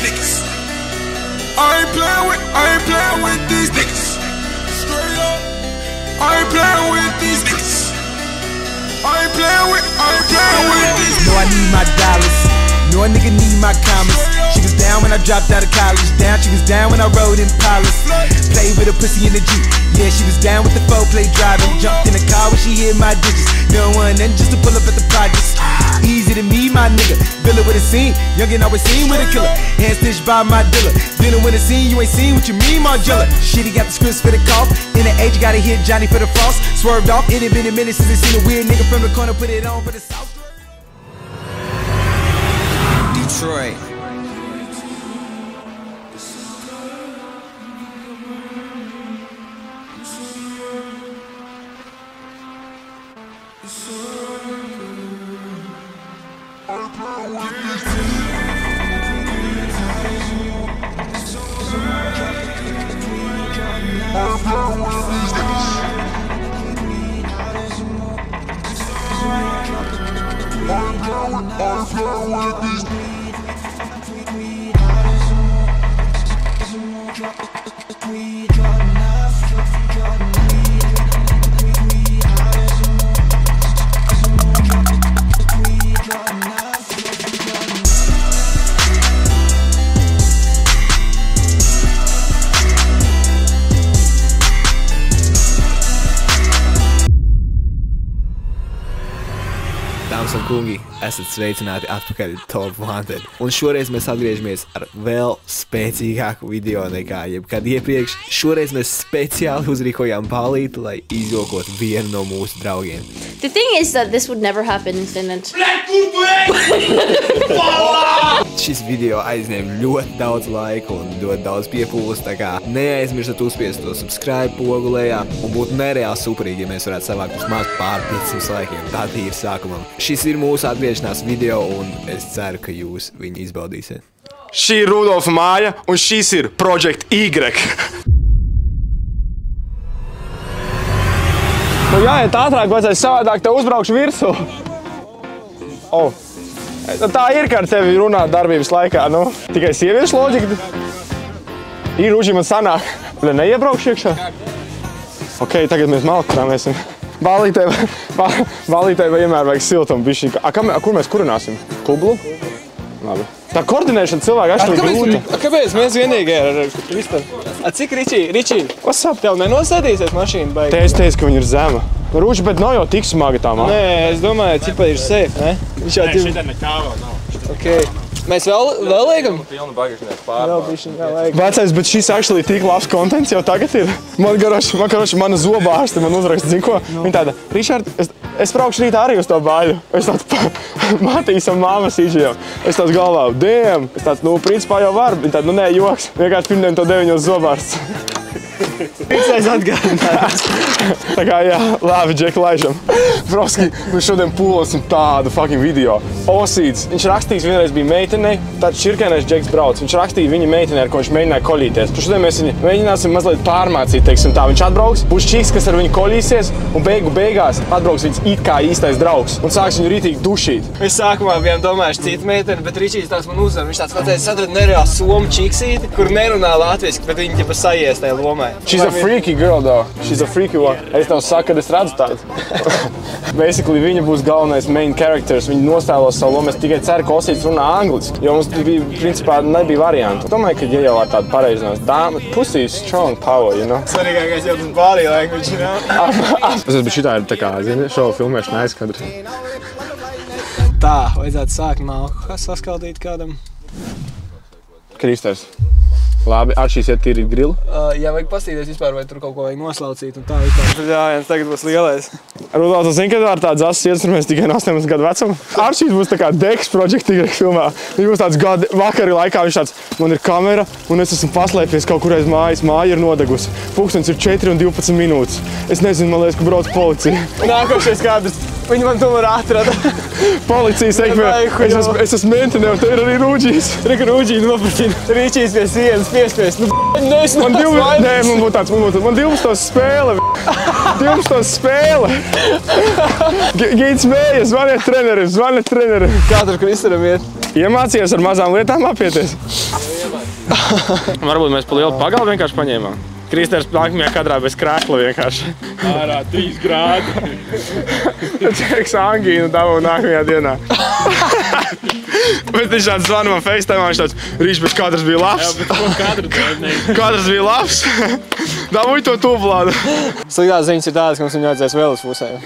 niggas. I ain't playing with these niggas. Straight up. I ain't playing with these niggas. I ain't playing with these. No, I need my dollars. No, a nigga need my commas. She was down when I dropped out of college. Down, she was down when I rode in Impalas. Played with a pussy in the Jeep. Yeah, she was down with the four-play driving. Jumped in the car when she hit my digits. No one nothing just to pull up at the projects. Easy to me, my nigga. Villa with a scene. Youngin' always seen with a killer. Hand stitched by my dealer. Dinner with a scene, you ain't seen what you mean, Margella. Shit, he got the scripts for the cough. In the age, gotta hit Johnny for the frost. Swerved off, it had been a minute since they seen a weird nigga from the corner. Put it on for the South. Detroit. Dāmas un kungi, esat sveicināti atpakaļ Top Wanted. Un šoreiz mēs atgriežamies ar vēl spēcīgāku video nekā jebkad iepriekš. Šoreiz mēs speciāli uzrīkojām balīti, lai izjokotu vienu no mūsu draugiem. The thing is that this would never happen in Finland. Šis video aizņēma ļoti daudz laika un ļoti daudz piepūles, tā kā neaizmirstat uzspiest to subscribe pogu lejā un būtu nereāli superīgi, ja mēs varētu savākt vismaz pār 500 laikiem. Tā ir sākumam. Šis ir mūsu atgriešanās video un es ceru, ka jūs viņu izbaudīsiet. Šī ir Rudolfa māja un šis ir Project Y. Nu jāiet ātrāk, vajadzēs savādāk tev uzbraukšu virsū. Oh. Tā ir, kā ar tevi runāt darbības laikā, nu. Tikai sieviešu loģika. Ir uži man sanāk. Bļa, neiebraukšu iekšā? Ok, tagad mēs malku krāmēsim. Balītei vienmēr vajag siltumu bišķi. Kur mēs kurināsim? Kublu? Labi. Tā koordinēšana cilvēku actually grūta. Kāpēc? Mēs vienīgi ar Kristaru. Cik Ričī? What's up? Tev nenosēdīsies mašīna baigi? Es teicu, ka viņa ir zema. Rūči, bet nav jau tik smaga tā māja. Nē, es domāju, cipa ir safe, ne? Nē, šitā nekā vēl nav. Ok. Mēs vēl liekam? Pilnu bagažnieku pār. Vēl bišķiņ vēl liekam. Vecais, bet šis actually tik labs kontents jau tagad ir. Mana zobārste man uzraksta, zin ko? Viņa tāda, Rišard, es braukšu rītā arī uz to bāļu. Es tāds Matīs un māmas īši jau. Es tāds galvā, damn. Es tāds, nu, principā jau var. Viņa tāda, nu, nē, joks. Vienkārši pirmdien to 9 zobārstes. Priecais atgādinājums. Tā kā, jā, labi, Džek, laižam. Broski, mēs šodien pūlosim tādu fucking video. Osīds, viņš rakstījis vienreiz bija meitenei, tāds širkainais Džeks brauc. Viņš rakstīja viņa meitenei, ar ko viņš mēģināja koļīties. Tu šodien mēs viņu mēģināsim mazliet pārmācīt, teiksim tā. Viņš atbrauks, būs čiks, kas ar viņu koļīsies, un beigās atbrauks viņas it kā īstais draugs un sāks viņu rītīgi dušīt. Mēs sākumā bijām domājuši citu meiteni, bet Ričijs tāds man uzvar. Viņš tāds pateica, satrad nereāli somu čiksīti, kur nerunā latviski, bet viņi ķipa sajies tajā lomai. She's a freaky girl, though. She's a freaky one. Es tev saku, kad es redzu tādu. Basically, viņa būs galvenais main characters. Viņa nostēlos savu lomu. Es tikai ceru, ka Osīts runā angliski, jo mums bija, principā, nebija variantu. Domāju, ka ja jau ar tādu pareizinās dāma, pussy is strong power, you know? Svarīgākais jau tas body language, you know? Bet šitā ir tā kā, zini, šovu filmēšana aizkadri. Tā, vajadzētu sākt malku saskaldīt kādam. Kristers. Labi, ar šīs iet tīri grilu? Jā, vajag pastīties vispār, vai tur kaut ko vajag noslaucīt un tā vispār. Jā, viens tagad būs lielais. Rudolf, tu zini, kad ar tādas asas instruments tikai 18 gadu vecuma? Ar šīs būs tā kā Dex Project Y filmā. Viņš būs tāds vakari laikā, viņš tāds, man ir kamera un es esmu paslēpies kaut kur aiz mājas, māja ir nodegusi. Pulkstens ir 4 un 12 minūtes. Es nezinu, man liekas, ka brauc policija. Nākošais kadrs. Viņi man tomēr atrada. Policija saka, es esmu mentenē, un te ir arī Rūģijs. Rika Rūģī nopratina. Rīčīs pie sienas piespies. Nu, man būtu tāds, man 12 spēle. 12 spēle. Gīts mējas, zvaniet trenerim. Kā tur Kristaram iet? Iemācījies ar mazām lietām apieties. Varbūt mēs pa lielu pagalu vienkārši paņēmām. Kristers nākamajā kadrā bez krēkla vienkārši. Ārā 3 grādi. Čeks angīnu dabū nākamajā dienā. Bet viņš tāds zvana man FaceTime, viņš tāds, Rīš, bet kadrs bija labs. Jā, bet ko kadru tev Kadrs bija labs. Dabūj to tūplādu. Sliktās ziņas ir tādas, ka mums viņu vajadzēs vēl uz pusēm.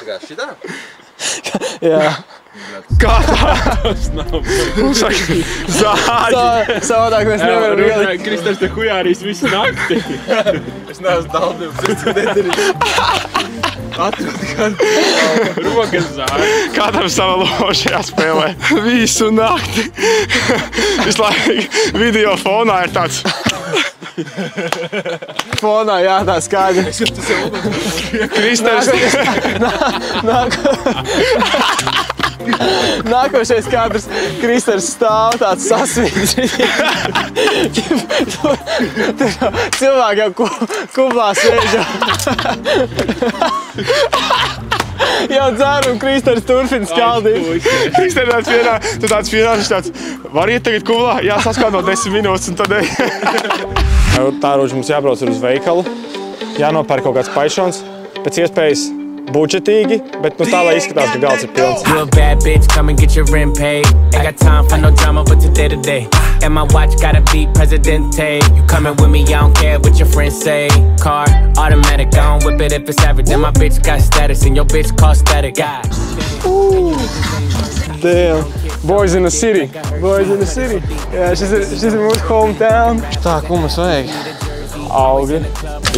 Kā šitā? Jā. Kā tā? Mums saka, zāģi. Savādāk mēs nevaram ielikt. Kristers te hujārīs visu nakti. Es neesmu daudz, es to nedarīju. Atrod kādu. Rokas zāģi. Katram sava loža jāspēlē. Visu nakti. Visu laiku video fonā ir tāds. Fonā, jā, tā skaļi. Kristers. Nākošais kadrs, Kristers stāv tāds sasvīts. Cilvēki jau kublā sēžā. Jau dzer un Kristers turpina skaldīt. Kristers tāds vienā, viņš tāds, var iet tagad kublā? Jā, saskādot 10 minūtes un tad ej. Tā rūģi mums jābrauc uz veikalu, jānopērk kaut kāds paišons, pēc iespējas budžetīgi, bet tā, lai izskatās, ka galds ir pilns. You a bad bitch, come and get your rent paid. Ain't got time for no drama, but today to day. And my watch gotta be Presidente. You coming with me, I don't care what your friends say. Car, automatic, I don't whip it if it's average. And my bitch got status, and your bitch cost static. Damn. Boys in the city. Boys in the city. Yeah, she's in mūsu hometown. Tā, ko mums vajag? Augi.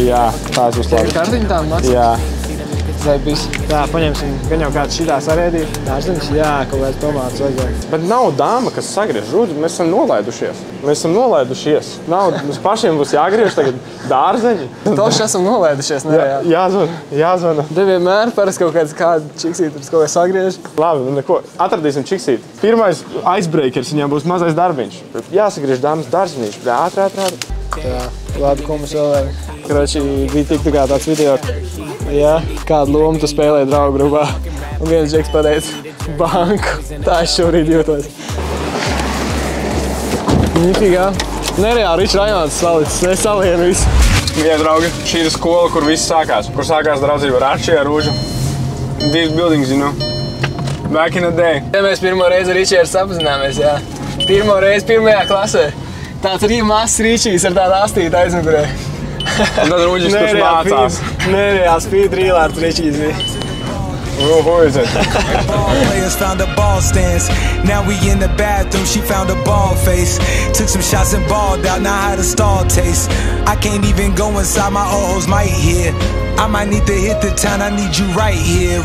Jā, tās būs labi. Kartiņu tām nāc? Jā. Zaibis. Tā, paņemsim, gan jau kāds šitās arēdīt. Dārziņš, jā, kaut kāds tomāts vajag. Bet nav dāma, kas sagriež rūģi, mēs esam nolaidušies. Nav, mums pašiem būs jāgriež tagad dārzeņi. Toši esam nolaidušies, nereāli. Jāzvana. Te vienmēr parasti kaut kāda čiksīta uz kaut kā sagriež. Labi, nu neko, atradīsim čiksīti. Pirmais icebreakers, viņām būs mazais darbiņš. Jāsagriež dāmas dārziņš, ātri. Jā, labi, ko mums vēl vajag. Kroči, bija tiktu kā tāds video. Jā, kādu lomu tu spēlēji draugu grupā. Un viens džeks pateica, banku. Tā es šorīt jūtos. Nifigā. Nereāli, Ričs rajons salicis, nesalien visu. Jā, draugi, šī ir skola, kur viss sākās. Kur sākās draudzība ar Arčiju, ar Rūžu. These buildings, you know. Back in the day. Ja mēs pirmo reizi ar Ričiju sapazināmies, jā. Pirmo reizi pirmajā klasē. Tāds arī mazs Ričijs ar tādu astītu aizmugurē. Un tad Rūģis tur mācās. Nereāls speed rīlārds Ričijs bija. Who is it? Players found a ball stance. Now we in the bathroom, she found a ball face. Took some shots and balled out, now how the stall taste. I can't even go inside, my old might hear. I might need to hit the town, I need you right here.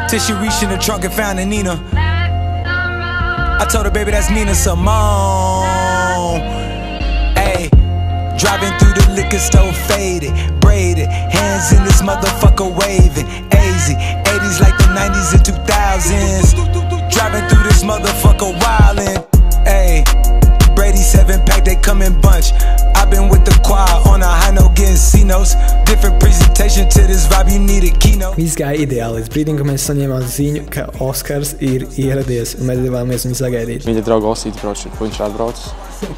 Till she reached in the trunk and found a Nina. I told her, baby, that's Nina Simone. Ayy, driving through the liquor store, faded, braided, hands in this motherfucker waving. AZ, 80s like the 90s and 2000s. Driving through this motherfucker wildin'. Ayy, Brady 7-pack, they come in bunch. I've been with the choir on a high note, getting C-notes. Different presentation to this vibe, you need a keynote. Viss gāja ideāli līdz brīdim, kad mēs saņēmām ziņu, ka Oskars ir ieradies, un mēs devāmies viņu sagaidīt. Viņa drauga Osīts brauc, kur viņš atbrauc.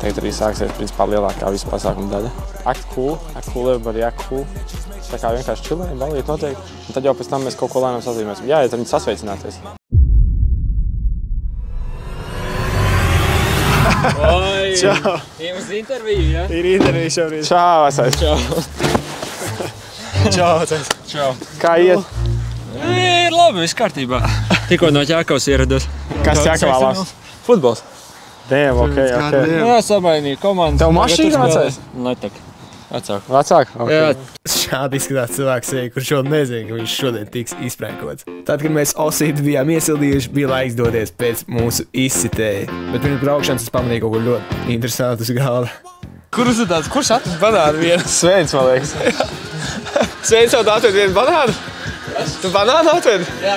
Tagad arī sāksies, principā, lielākā visa pasākuma daļa. Act cool, everybody act cool. Tā kā vienkārši čilējam, balīt noteikti. Un tad jau pēc tam mēs kaut ko lēnām sazīmēsim. Jāiet ar viņu sasveicināties. Oi! Čau! Jums interviju, ja? Ir intervija šobrīd. Čau, vecais! Čau, vecais. Čau. Kā iet? Ir labi, viss kārtībā. Tikko no Ķēkavas ierados. Kas Ķēkavā lās? Futbols. Damn, ok. Jā, samainīja komandu. Tev mašīna vecais? Netek. Vecāk. Vecāk? Ok. Jā. Šādi izskatās cilvēks, kurš vēl nezina, ka viņš šodien tiks izprankots. Tad, kad mēs Osītu bijām iesildījuši, bija laiks doties pēc mūsu izsitēja. Bet pirms braukšanas es pamanīju kaut ko ļoti interesantu uz galda. Kurš ir tāds? Kurš atved banānu vienu? Sveins, man liekas. Sveins jau atved vienu banānu? Tu banānu atved? Jā.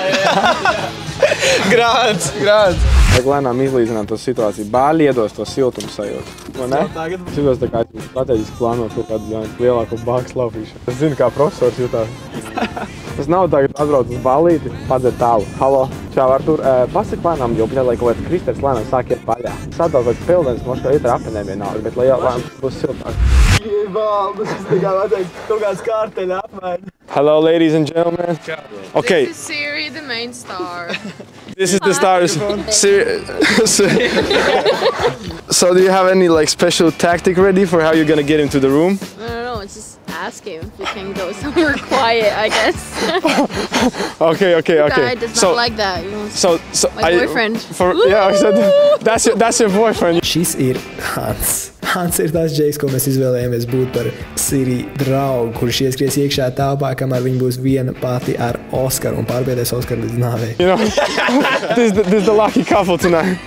Grāns. Vajag lēnām izlīdzināt to situāciju. Bāļi iedos to siltumu sajūtu. Vai ne? Citos tā kā strateģiski plānot kaut kādu lielāku bāku slaupīšanu. Es zinu, kā profesors jutās. Tas nav tagad atbrauc uz ballīti, padzert tālu. Halo, čau Artur, pasaka lēnām, jo, lai kaut kāds Kristers lēnām sāk iet paļā. Sadal kaut kāds pildens, moškā iet ar apinēm vienalga, bet lai lēnām būs siltāk. Baldas, es tikai pateicu, kaut kāds kārteļa apmaiņa. Hello, ladies and gentlemen. Okay. This is Siri, the main star. This is the stars. So do you have any like special tactic ready for how you're gonna get into the room? I don't know, it's just ask him if you can go somewhere quiet, I guess. Okay. Guy does not like that. You know, So my boyfriend. That's your boyfriend. Šis ir Hans. Hans ir tas Džeks, ko mēs izvēlējāmies būt par Siri draugu, kurš ieskries iekšā telpā, kamēr viņa būs viena pati ar Oskaru un pārbiedēs Oskaru līdz nāvei. You know, this is the lucky couple tonight.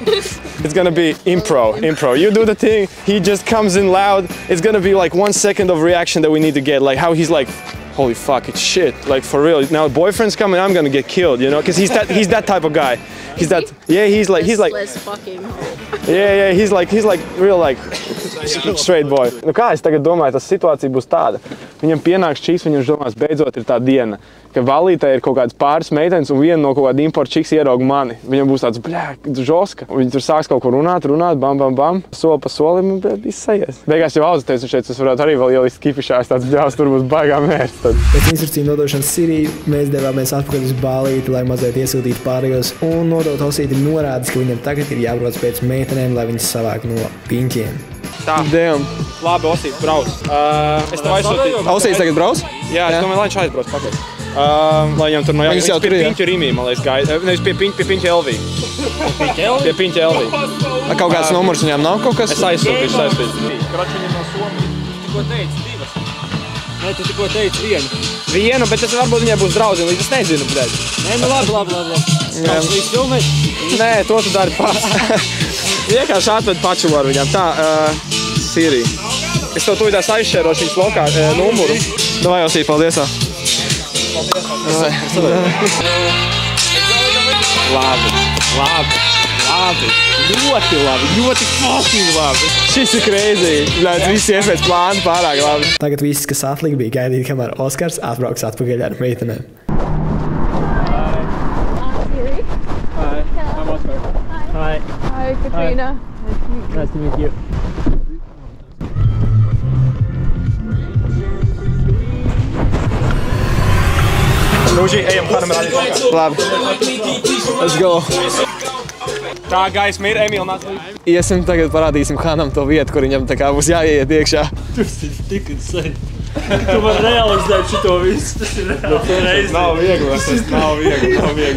It's gonna be impro. You do the thing, he just comes in loud. It's gonna be like 1 second of reaction that we need to get, like how he's like, holy fuck, it's shit, like for real. Now boyfriend's coming, I'm gonna get killed, you know, because he's that type of guy. He's like fucking yeah, he's like real like straight boy. Nu kā es tagad domāju, tas situācija būs tāda. Viņam pienāks čiks, viņam domās beidzot ir tā diena, ka valītē ir kaut kāds pāris meitenes un viena no kaut kāda importa čiks ierauga mani. Viņam būs tāds, žoska. Viņi tur sāks kaut ko runāt, bam, soli pa solim un viss sajies. Beigās jau auzatēs un šeit es varētu arī vēl ielist kipišās, tāds bļaus, tur būs baigā mērķis. Pēc instrukciju nodošanas Siri mēs devāmies atpakaļ uz ballīti, lai mazliet iesildītu pārējos un nodot Osīti norādes, ka viņam tagad ir jābrauc pēc meitenēm, lai viņas savāk no piņķiem. Tā. Damn. Labi, Osīt, brauc. Es tev aizsūtīju. Osīts tagad brauc? Jā, es domāju, lai viņš aizbrauc pakaļ. Lai viņam tur no Viņas jau pie tur ir, piņķu Rimī, man liekas, gāja. Nevis pie piņķa Elvī. Pie piņķa Elvī. Kaut kāds numurs viņām nav kaut kas? Es aizsūtīju. Krači viņam no Somijas. Tikko teici divas. Nē, tu tikko teici vienu. Vienu, bet tas varbūt viņai būs draudzina, līdz es nezinu, bļaļ. Nē, nu labi. Brauc līdz filmēt? Nē, to tu dari pats. Vienkārši atved pačulu ar viņām. Tā, Siri. Es tev tūlītās aizšērošu viņas numuru. Davai, Osīt, paldies. Labi. Ļoti fucking labi. Šis ir crazy. Ļauts visi iet pēc plāna pārāk labi. Tagad viss, kas atlika, bija gaidīt, kamēr Oskars atbrauks atpakaļ ar meitenēm. I'm Oscar. Hi. Hi, Katrina. Nice to meet you. Lūdzu, ejam kādam rādīt. Labi. Let's go. Tā, gaisma ir, Emīl, nāc līdzi. Iesim tagad parādīsim Hanam to vietu, kur viņam tā kā būs jāiet iekšā. Tas ir tik insane. Tu var realizēt šito visu. Tas ir reāli. Nav viegli.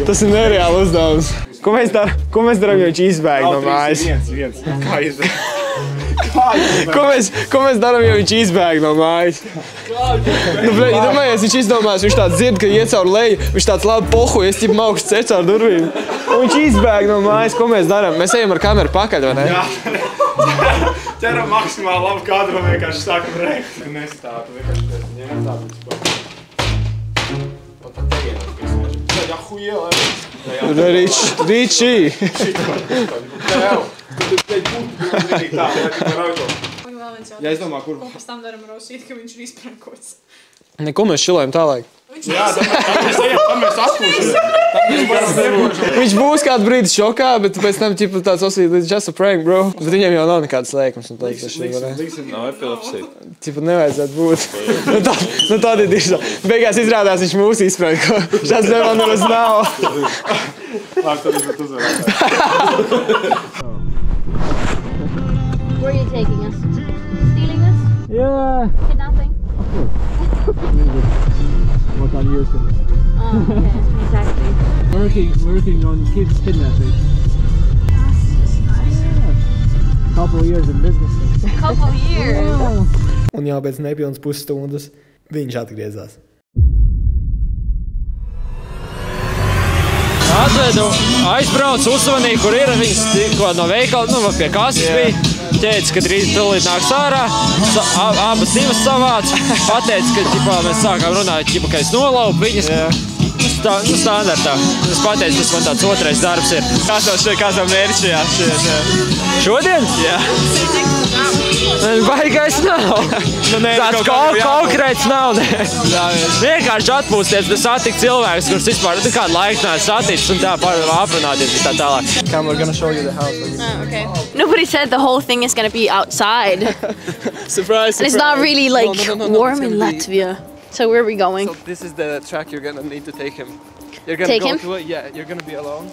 Tas ir nereāli uzdevums. Ko mēs darām, ja viņš izbēg no mājas? Viens. Kā izbēg? Ko mēs darām, ja viņš izbēg no mājas? Nu, domājies, viņš izdomās, viņš tāds dzird, ka iet caur leju, viņš tāds labi pohu, es ķip maukšu cec caur durvīm. Un viņš izbēg no mājas, ko mēs darām? Mēs ejam ar kameru pakaļ, vai ne? Jā. Ķeram maksimāli labu kadru un vienkārši sākam rekt. Nestātu, vienkārši pēc ņēmām tādu vispār. Pat tevienam, kas nežu. Jā, huiela. Ričī. Ja es domāju, kur pēc tam daram Rosīt, ka viņš ir izprankots. Neko mēs šilējam tālāk. Jā, tam mēs atpūšam. Viņš būs kādu brīdi šokā, bet pēc tam tāds Osīt, just a prank, bro. Bet viņam jau nav nekādas lēkmes. Nav epilepsija. Nevajadzētu būt. Nu tādi ir diši. Beigās izrādās, viņš mūs izpranko. Šāds nevar nemaz nav. Labi, tad viņš būtu uzvarēt. Where are you taking us? Stealing us? Yeah. Kidnapping? What on yours? Oh, okay. Exactly. Working on kids kidnapping. That's nice. Couple of years in business. Couple years. Un jau pēc nepilnas pusstundas viņš atgriezās. Atvedu, aizbraucu, uzsvanīju, kur ir viņas no veikala, nu, pie kases bija. Teica, ka tūlīt nāks ārā, abas divas savāc. Pateica, ka mēs sākām runāt, ka es nolaupu viņas. Standartā. Es pateicu, tas man tāds otrais darbs ir. Kāds tev mērķis šajā? Šodien? Jā. Baigais nav. Tāds konkrēts nav. Vienkārši atpūsties, satikt cilvēkus, kurus vispār kādu laiku neesmu saticis un tā aprunāties un tā tālāk. Come, we're gonna show you the house. Okay. Nobody said the whole thing is gonna be outside. Surprise, And it's not really like warm in Latvia. So where are we going? So this is the track you're gonna need to take him. You're gonna Take go him? to it. Yeah, you're gonna be alone.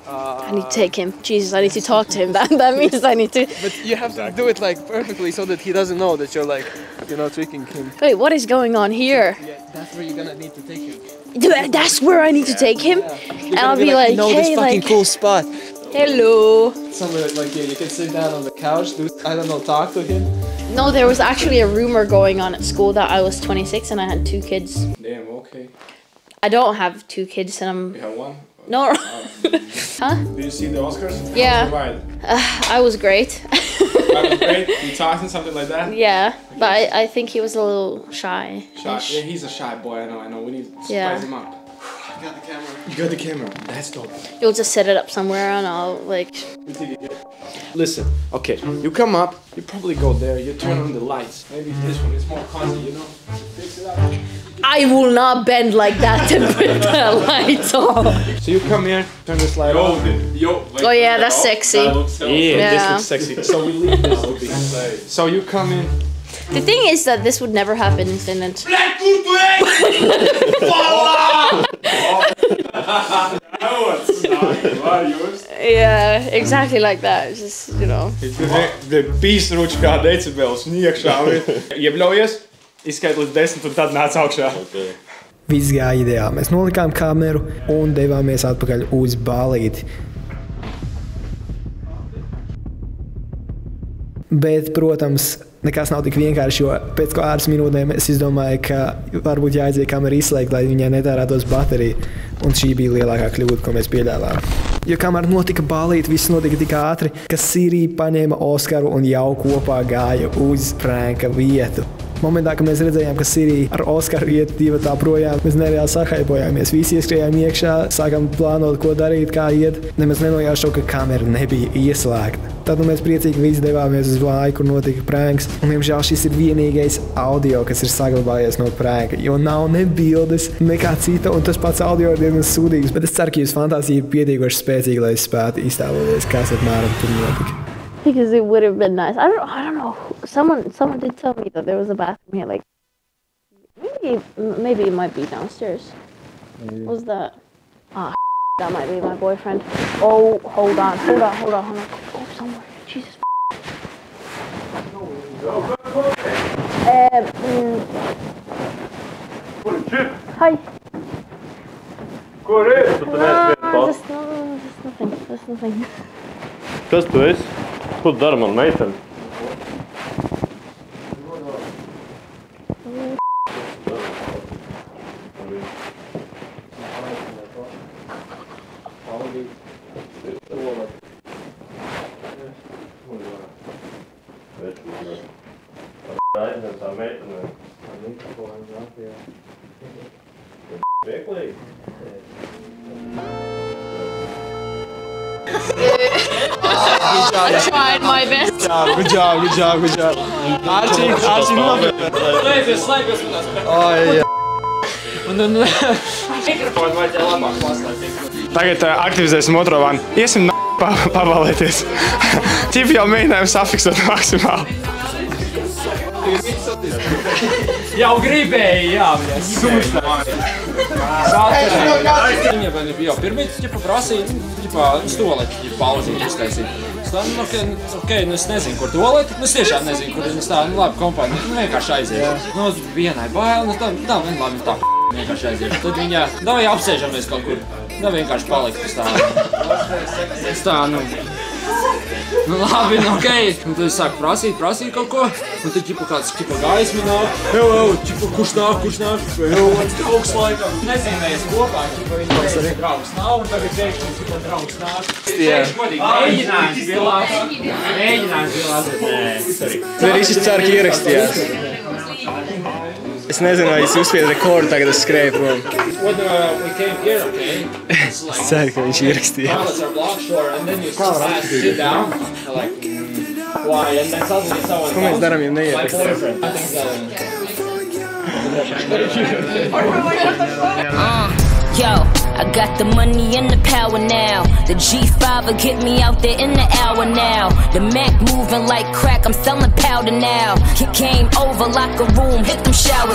I need to take him. Jesus, I need to talk to him. That means I need to. But you have to do it like perfectly so that he doesn't know that you're like, you know, tricking him. Wait, what is going on here? Yeah, that's where you're gonna need to take him. That's where I need to take him? And I'll be like, no, hey, this fucking like, cool spot. hello. Somewhere like here, you can sit down on the couch, do, I don't know, talk to him. No, there was actually a rumor going on at school that I was 26 and I had 2 kids. Damn, okay. I don't have 2 kids and I'm... You have one? No. Huh? Did you see the Oscars? Yeah. Right. I was great. That was great. You talked and something like that? Yeah, but I think he was a little shy. Shy. Yeah, he's a shy boy, I know. We need to Yeah. spice him up. I got the camera. You got the camera. That's dope. You'll just set it up somewhere and I'll like... Listen, okay, you come up, you probably go there, you turn on the lights. Maybe this one is more cozy, you know? Fix it up. I will not bend like that to put the lights on. So you come here, turn this light on. Oh yeah, that's sexy. Yeah, Yeah. this looks sexy. So we leave this. So you come in. The thing is that this would never happen in Finland. Yeah, exactly like that. It's just, you know. The pīsruču kā decibels un iekšā. Iebļaujies, izskait līdz 10 un tad nāc augšā. Viss gāja ideāli. Mēs nolikām kameru un devāmies atpakaļ uz bālīti. Bet, protams, nekas nav tik vienkārši, jo pēc kādas minūtēm es izdomāju, ka varbūt jāaiziet kamera izslēgt, lai viņai netērētos baterija. Un šī bija lielākā kļūda, ko mēs pieļāvām. Jo kamēr notika bālīte, viss notika tik ātri, ka Sirija paņēma Oskaru un jau kopā gāja uz pranka vietu. Momentā, kad mēs redzējām, ka Sirija ar Oskaru iet divatā projām, mēs nereāli sahaipojāmies. Visi ieskrējām iekšā, sākām plānot, ko darīt, kā iet. Nemaz nenojaušu, ka kamera nebija ieslēgta. Tad mēs priecīgi visi devāmies uz vāju, kur notika pranks. Un, diemžēl, šis ir vienīgais audio, kas ir saglabājies no pranka, jo nav ne bildes, nekā cita, un tas pats audio ir diezgan sūdīgs. Bet es ceru, ka jūs fantāzija ir pietiekoši spēcīga, lai es spētu iztēloties, kas apmēram tur notika. Because it would have been nice. I don't know. Someone did tell me that there was a bathroom here. Like, maybe it might be downstairs. What was that? Ah, that might be my boyfriend. Oh, hold on. Go somewhere. Jesus. Hi. Kur ir? Tu neesi viens pats. Just nothing. Kas tu esi? Ko tu dari man meiteni? I tried my best. Good job. Archie, love it. Oh, yeah. Tagad aktivizēsim otro vanu. Iesim pabalēties. Ķipi jau mēģinājām safiksot maksimāli. Jau gribēju, jā, Viņa jau pirmīt, prasīja, stoleti pauzīt uztaisīt. Es nezinu, kur toleti, es tiešām nezinu, kur es tā, labi, kompānija, vienkārši aiziet. Vienai bail, tā vienkārši aiziet. Tad viņa, davai apsēžamies kaut kur, vienkārši palikt uz tā, labi, okei. Un tad es sāku prasīt kaut ko, un tad kāds gaismi nāk. Kurš nāk? Draugs laikam. Nezīmējies kopā, viņi draugs nav, un tagad pēkšņi draugs nāk. Mēģinājums bija labs. Tur ir šis ceru, ka ierakstījās. Es nezinu, vai es uzspiedu rekordu, tagad es skrēju prom. Es ceru, ka viņš ierakstīja. Why? And then suddenly someone Ko mēs darām, ja my neiet? boyfriend. Yo, I got the money and the power now. The G5 will get me out there in the hour now. The Mac moving like crack, I'm selling powder now. Came over, locker room, hit them showers